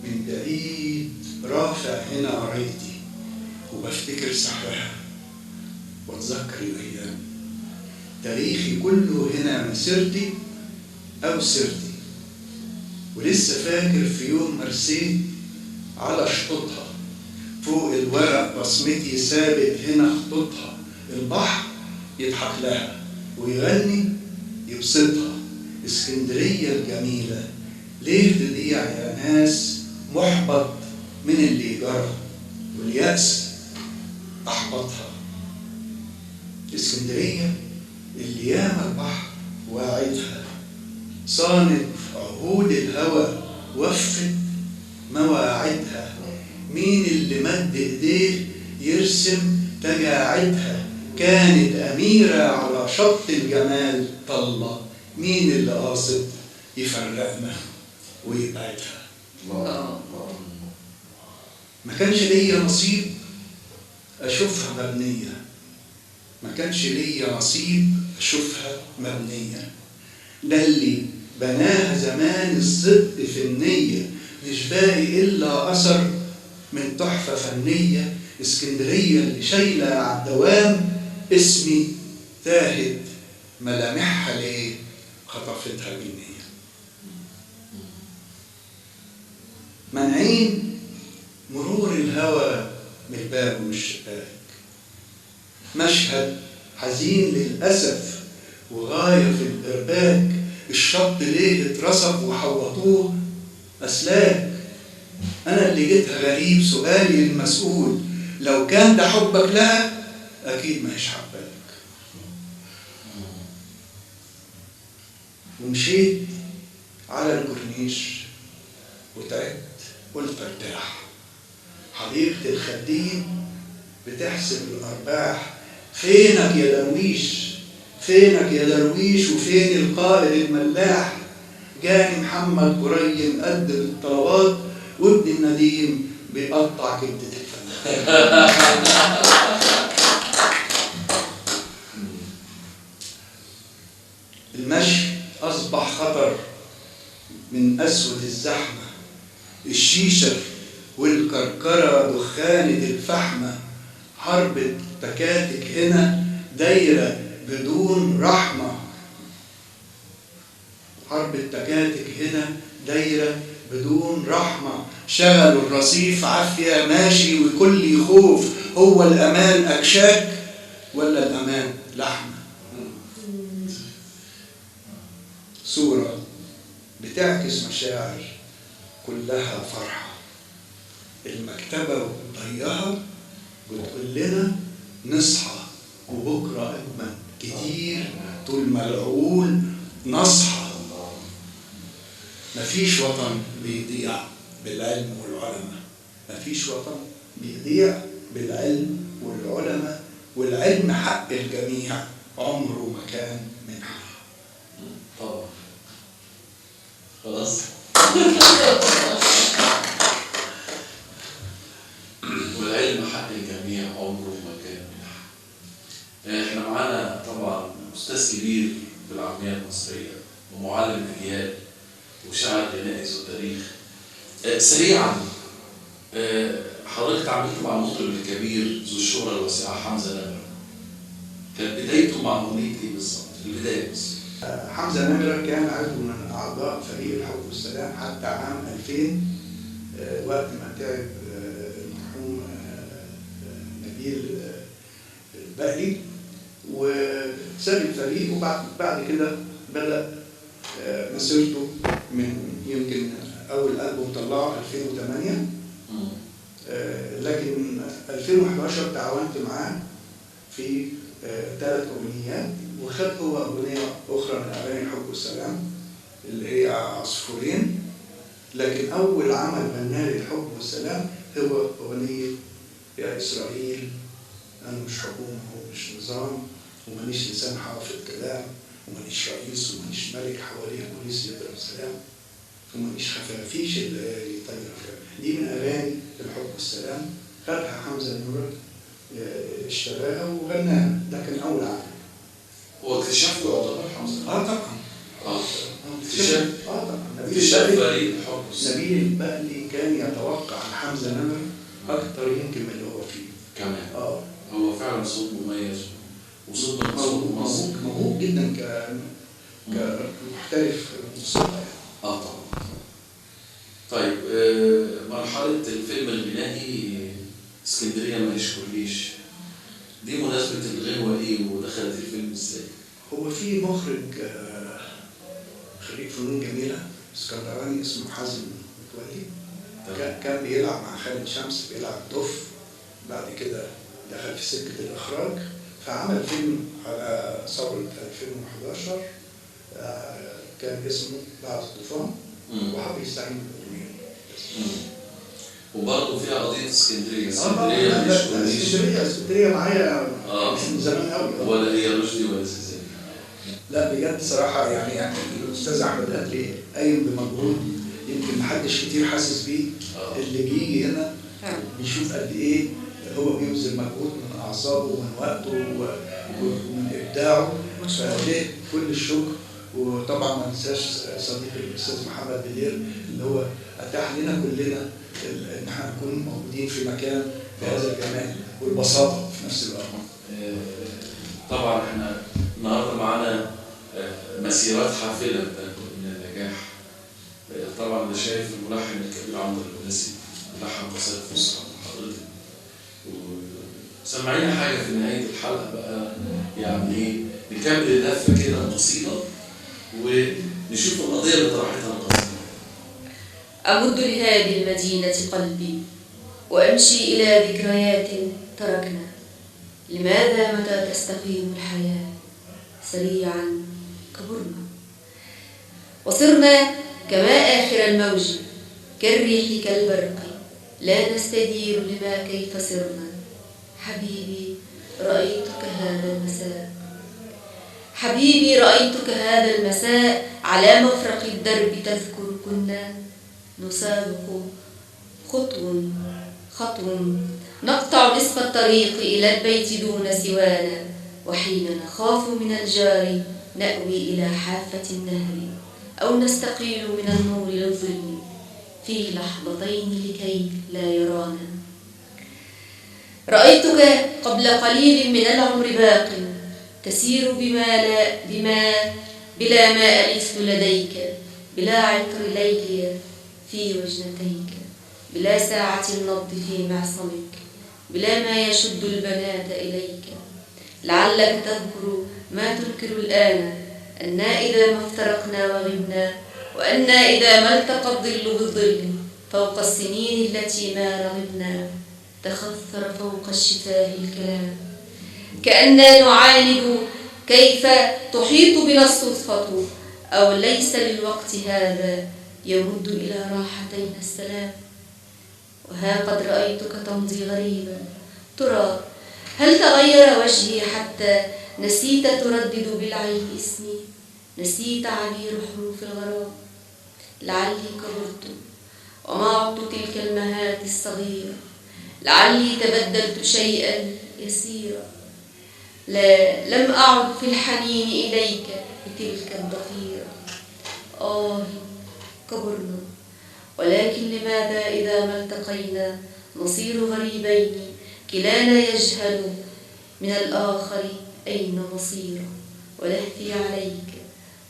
من بعيد رافع هنا قرايتي، وبفتكر سحرها واتذكر الأيام، تاريخي كله هنا مسيرتي أو سيرتي، ولسه فاكر في يوم مرسيت على شطوطها فوق الورق بصمتي ثابت هنا خطوطها، البحر يضحك لها ويغني يبسطها، اسكندرية الجميلة ليه تضيع يا ناس، محبط من اللي جرى واليأس أحبطها، اسكندرية اللي ياما البحر واعدها، صانت عهود الهوى وفت مواعيدها، مين اللي مد ايديه يرسم تجاعدها، كانت أميرة على شط الجمال طلة، مين اللي قاصد يفرقنا ويبعدها. ما كانش ليا نصيب أشوفها مبنية، ما كانش ليا نصيب أشوفها مبنية، ده اللي بناها زمان الصدق في النية، مش باقي إلا أثر من تحفة فنية، اسكندرية اللي شايلة على الدوام اسمي تاهت ملامحها ليه خطفتها بالنية. منعين مرور الهوى من الباب والشباك، مشهد حزين للأسف وغاية في الإرباك، الشط ليه اترصف وحوطوه أسلاك، أنا اللي جيتها غريب سؤالي للمسؤول، لو كان ده حبك لها أكيد ما هيش حبك. ومشيت على الكورنيش وتعبت قلت ارتاح، حديقة الخدين بتحسب الأرباح، فينك يا درويش، فينك يا درويش، وفين القائد الملاح، جاني محمد قريب مقدم الطلبات وابن النديم بيقطع كبدة الفلاح. المشي أصبح خطر من أسود الزحمة، الشيشة والكركرة دخانة الفحمة، حرب التكاتك هنا دايرة بدون رحمة، حرب التكاتك هنا دايرة بدون رحمة، شغلوا الرصيف عافية ماشي وكل خوف، هو الأمان أكشاك ولا الأمان لحمة؟ صورة بتعكس مشاعر كلها فرحة، المكتبة وضيها بتقول لنا نصحى وبكرة أجمل كتير، طول ما العقول نصحى. مفيش وطن بيضيع بالعلم والعلماء، مفيش وطن بيضيع بالعلم والعلماء، والعلم حق الجميع عمره ما كان منحة. طبعا خلاص. والعلم حق الجميع عمره ما كان منحة. احنا معانا طبعا استاذ كبير بالعامية المصرية ومعلم اجيال وشاعر غنائي ذو تاريخ. سريعا حضرتك اتعاملت مع المطرب الكبير ذو الشهرة الواسعة حمزة نمرة، كانت بدايته مع أغنية ايه بالظبط؟ البداية بس. حمزة نمرة كان عضو من أعضاء فريق الحب والسلام حتى عام 2000 وقت ما تعب المرحوم نبيل البقلي وساب الفريق، وبعد كده بدأ مسيرته من يمكن أول ألبوم طلعه 2008 لكن 2011 تعاونت معاه في 3 أغنيات، وخد هو أغنية أخرى من أغاني الحب والسلام اللي هي عصفورين، لكن أول عمل غناه للحب والسلام هو أغنية يا إسرائيل أنا مش حكومة ومش نظام ومانيش لسان حافظ كلام ومانيش رئيس ومانيش ملك حواليه بوليس يضرب سلام ومانيش خفافيش الليالي طايرة. دي من أغاني الحب والسلام، خدها حمزة نمرة اشتراها وغناها، ده كان أول عمل. هو اكتشافه يعتبر حمزة؟ طبعا. اكتشاف؟ طبعا. اكتشاف فريق الحب والسلام. نبيل البقلي كان يتوقع عن حمزة نمرة أكتر يمكن من اللي هو فيه. كمان. هو فعلا صوت مميز وصوت موهوب جدا كمحترف موسيقى. طبعا. طيب مرحلة الفيلم الغنائي اسكندرية ما يشكرليش، دي مناسبة الغنوة ايه ودخلت الفيلم ازاي؟ هو في مخرج خريج فنون جميلة اسكندراني اسمه حازم متولي، كان بيلعب مع خالد شمس بيلعب دف، بعد كده دخل في سكة الإخراج فعمل فيلم على ثورة 2011 كان اسمه بعد الطوفان وحب يستعين بالأغنية. وبرضه فيها قضية اسكندرية. اسكندرية معايا من زمان قوي. ولا هي رشدي ولا سيزان؟ لا بجد صراحة يعني الأستاذ أحمد قال قايم بمجهود يمكن محدش كتير حاسس بيه. اللي بيجي هنا بيشوف قد إيه هو بيبذل مجهود من أعصابه ومن وقته ومن إبداعه، فليه كل الشكر. وطبعا ما ننساش صديقي الأستاذ محمد بلير اللي هو أتاح لنا كلنا إن احنا نكون موجودين في مكان بهذا الجمال والبساطة في نفس الوقت. طبعا احنا النهارده معانا مسيرات حافلة من النجاح. طبعا انا شايف الملحن الكبير عمرو القداسي ملحن قصائد فصحى حضرتك، وسمعينا حاجة في نهاية الحلقة بقى يعني ايه نكمل اللفة كده بسيطة ونشوف القضية اللي طرحتها القصيدة. أمد لهذه المدينة قلبي وأمشي إلى ذكريات تركنا. لماذا متى تستقيم الحياة سريعا كبرنا وصرنا كما آخر الموج كالريح كالبرق لا نستدير لما كيف صرنا. حبيبي رأيتك هذا المساء، حبيبي رأيتك هذا المساء على مفرق الدرب تذكر كنا نسابق خطو نقطع نصف الطريق إلى البيت دون سوانا، وحين نخاف من الجار نأوي إلى حافة النهر أو نستقيل من النور للظل في لحظتين لكي لا يرانا. رأيتك قبل قليل من العمر باق تسير بلا ما ألست لديك، بلا عطر ليلي في وجنتيك، بلا ساعة النبض في معصمك، بلا ما يشد البنات إليك. لعلك تذكر ما تنكر الآن، أنا إذا ما افترقنا وغبنا، وأنا إذا ما التقى الظل بالظل فوق السنين التي ما رغبنا، تخثر فوق الشفاه الكلام كأننا نعاند كيف تحيط بنا الصدفة، أو ليس للوقت هذا يمد إلى راحتين السلام. وها قد رأيتك تمضي غريبا، ترى هل تغير وجهي حتى نسيت تردد بالعين اسمي، نسيت عبير حروف الغرام. لعلي كبرت وما عدت تلك المهات الصغيرة، لعلي تبدلت شيئا يسيرا، لم أعد في الحنين إليك بتلك الضفيرة. كبرنا، ولكن لماذا إذا ما التقينا نصير غريبين، كلانا يجهل من الآخر أين مصيره. ولهفي عليك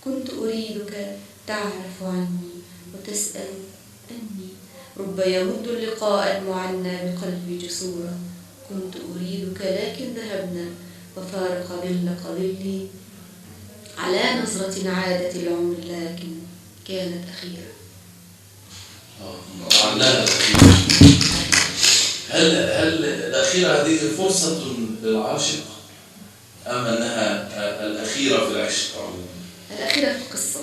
كنت أريدك تعرف عني وتسأل أني، رب يمد اللقاء المعنى بقلبي جسورا. كنت أريدك لكن ذهبنا وفارق ظلك ظلي، على نظرة عادة العمر لكن كانت أخيرة. معناها هل الأخيرة هذه فرصة للعاشق أم أنها الأخيرة في العشق؟ الأخيرة في القصة.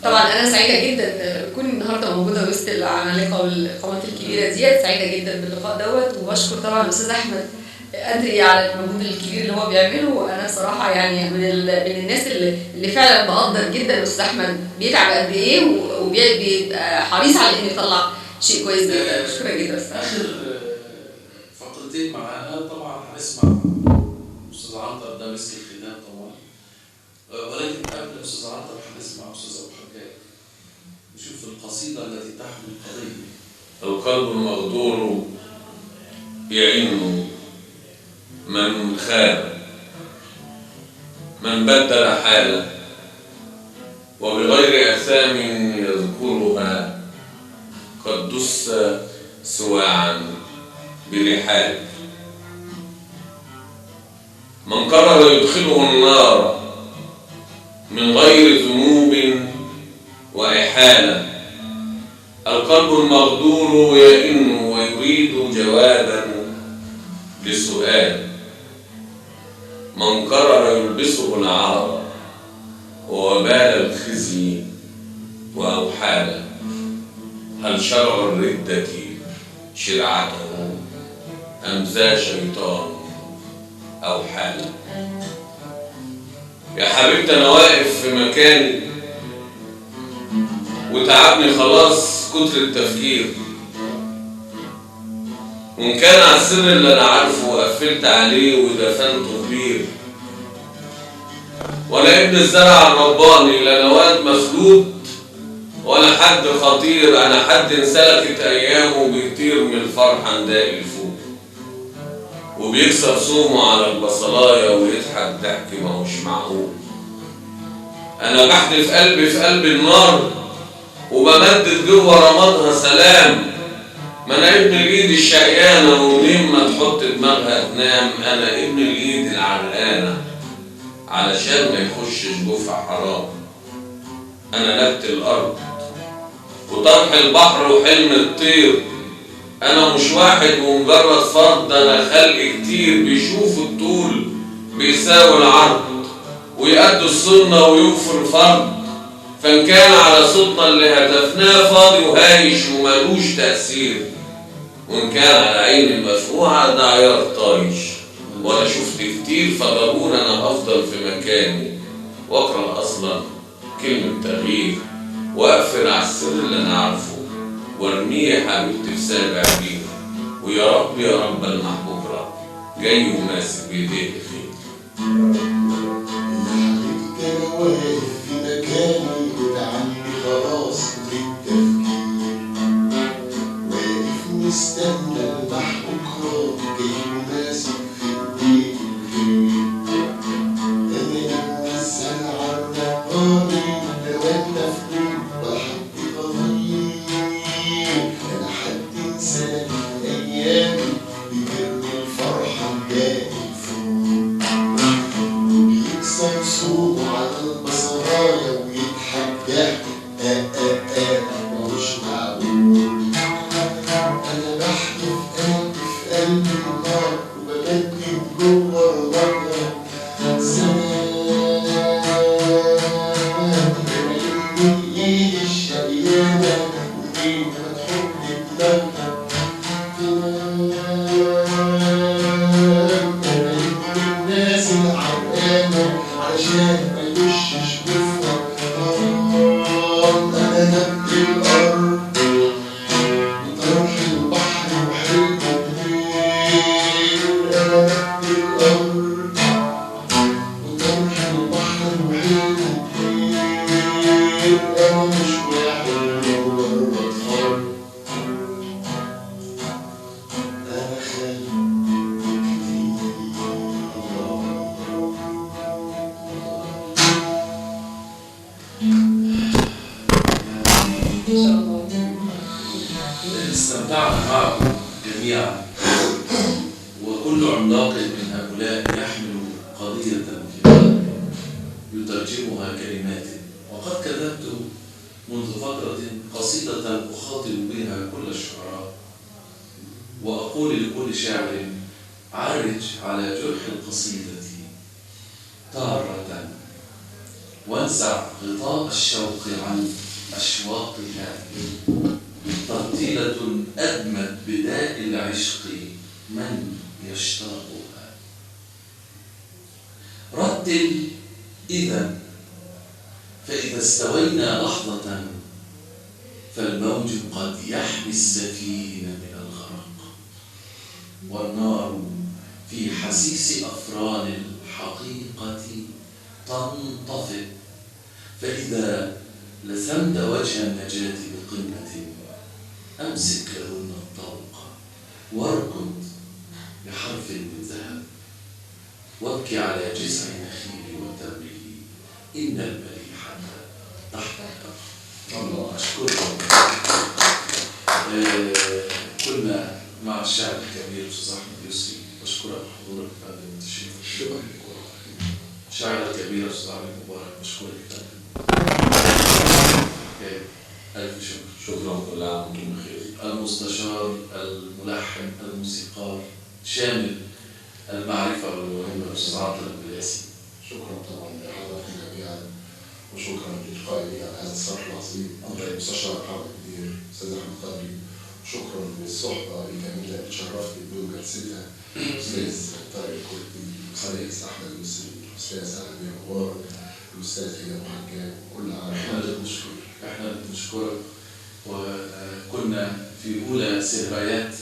طبعا أنا سعيدة جدا بكون النهاردة موجودة وسط العمالقة والقامات الكبيرة ديت، سعيدة جدا باللقاء دوت، وبشكر طبعا الأستاذ أحمد أدري على المجهود الكبير اللي هو بيعمله. أنا صراحة يعني من الناس اللي فعلا بقدر جدا الأستاذ أحمد بيتعب قد إيه وبيبقى حريص على إنه يطلع شيء كويس جدا. شكرا جدا. آخر فقرتين معانا طبعا هنسمع أستاذ عنتر ده مسك الختام طبعا، ولكن قبل أستاذ عنتر هنسمع أستاذ أبو حجاج نشوف القصيدة التي تحمل قضية. القلب المغدور يئن من خان، من بدل حاله وبغير آثام يذكرها، قد دس سواعا برحال. من قرر يدخله النار من غير ذنوب وإحالة. القلب المغدور يئن ويريد جوابا لسؤال. من قرر يلبسه العار ووبال الخزي وأوحاله. هل شرع الردة شرعته أم ذا شيطان أو حاله؟ يا حبيبتي أنا واقف في مكاني وتعبني خلاص كتر التفكير، وإن كان على السر اللي أنا عارفه وقفلت عليه ودفنته كبير، ولا ابن الزرع الرباني لا نواد مخلوط ولا حد خطير، أنا حد انسلكت أيامه بيطير من الفرحة نداء الفوق، وبيكسر صومه على البصلاية ويضحك ضحك ماهوش معقول. أنا بحدف قلبي في قلب النار وبمدد جوه رمادها سلام. ما أنا ابن الإيد الشقيانة ومنين ما تحط دماغها تنام. أنا ابن الإيد العرقانة علشان ما يخشش جوفها حرام. أنا نبت الأرض وطرح البحر وحلم الطير. أنا مش واحد ومجرد فرد، أنا خلق كتير بيشوفوا الطول بيساوي العرض، ويأدوا السنة ويوفوا الفرض. فإن كان على صوتنا اللي هدفناه فاضي وهايش ومالوش تأثير، وإن كان على عين المفقوعة ده عيار طايش. وأنا شفت كتير فضروري أنا أفضل في مكاني، واكره اصلا كلمه تغيير، واقفل على السر اللي انا عارفه وارميه يا حبيبتي في سابع بيه، ويا رب يا رب المحبوب رب جاي وماسك بايديه الخير. يا حبيبتي انا واقف في مكاني وتعبني خلاص بالتفكير، واقف مستنى المحبوب رب جاي وماسك في ايديه الخير. انا انسان عالرقابي لو انا فلوس ولا حد قضير، انا حد انسان ايامي بيرمي الفرحه وجاي الفوق، وبيكسر صوته على البصرايه ويضحك ضحك مش معقول. انا بحدف قلبي في قلب النار وببدل جوه الرمله زمان، من ايد الشقيانه وايد ما تحب دماغها الناس العرقانة علشان ما يوشش بفها. أنا نبت الأرض وطرح البحر وحلمه كبير، أنا نبت الأرض وطرح البحر وحلمه كبير، أنا مش واحد مجرد فرد، أنا خالق ان شاء الله. استمتعنا معكم جميعا، وكل عملاق من هؤلاء يحمل قضية في قلبه يترجمها كلمات. وقد كتبت منذ فترة قصيدة أخاطب بها كل الشعراء، وأقول لكل شاعر عرج على جرح القصيدة تارة، وانزع غطاء الشوق عن أشواقها، ترتيلة أدمت بداء العشق من يشتاقها. رتل إذا، فإذا استوينا لحظة فالموج قد يحمي السفينة من الغرق، والنار في حسيس أفران الحقيقة تنطفئ، فإذا لثمت وجه النجاة بقمة أمسك لهن الطوق واركض بحرف من ذهب، وابكي على جذع نخيل وتمره إن المليحة تحت الأرض. الله أشكركم. كنا مع الشاعر الكبير أستاذ أحمد يسري، بشكرك حضورك في هذا التشريف. شكرا. الشاعر الكبير أستاذ علي مبارك، بشكرك فندم. ألف شكر. شكرا، كل عام وانتم بخير. المستشار الملحن الموسيقار شامل المعرفة والموهبة الأستاذ عاطل البلاسي. شكرا طبعا لحضراتكم جميعا، وشكرا لإلقائي على هذا الصرح العظيم المستشار محمد الكبير أستاذ أحمد قدري، وشكرا للصحبة الجميلة اللي شرفت بجلستها الأستاذ طارق الكردي، الأستاذ أحمد يسري، الأستاذ علي مبارك، الأستاذ هيام حجاج، كل عام. احنا اللي بنشكرك، وكنا في أولى سهريات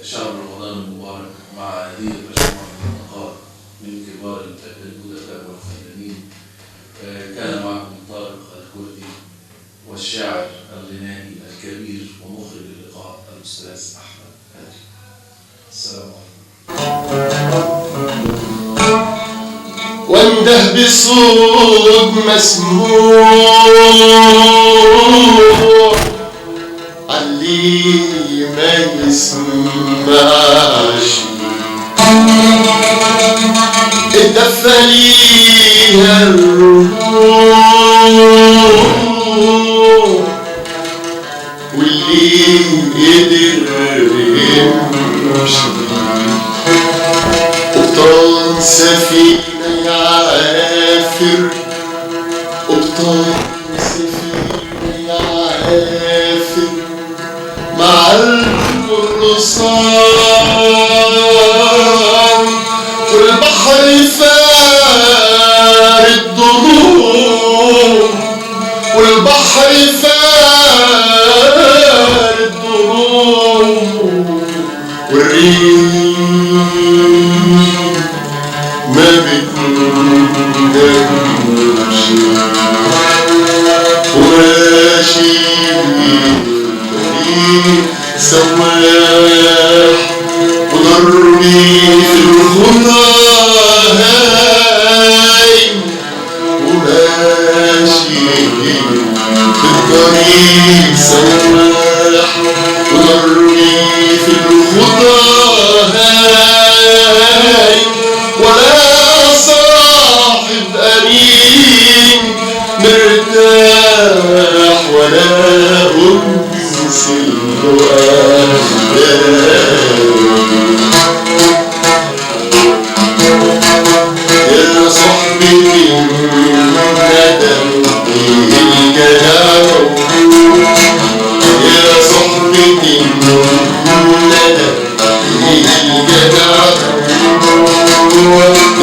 شهر رمضان المبارك مع هذه المجموعة من النقاد من كبار الأدباء والفنانين. كان معكم طارق الكردي والشاعر الغنائي الكبير ومخرج اللقاء الأستاذ أحمد هادي. السلام عليكم. وانده بصوت مسموع علي ما يسمعش، اتدفى ليها الروح، واللي قدر يمشي وطال سفينة يعافر، وطال سفينة يعافر مع القرصان، والبحر فارد ما بتندمش وماشي طريق سواح وضربي في الخطى هايم وماشي في الطريق سواح وضربي في الخطى هايم ولا صاحب أمين مرتاح ولا أنس الفؤاد يا صحبتي الندم الجدع يا صحبتي الندم الجدع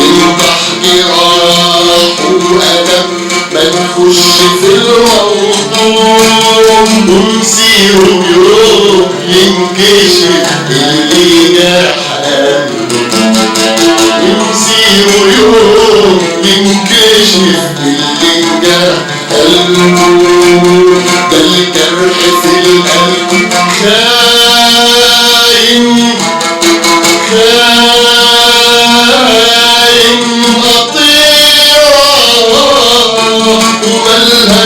البحر راح وأدم ما نخش في الموضوع ونسيره يوم ينكشف اللي جرح ونسيره يوم ينكشف اللي جرح قلبه ده الجرح في القلب خاين خاين قطيعة وملها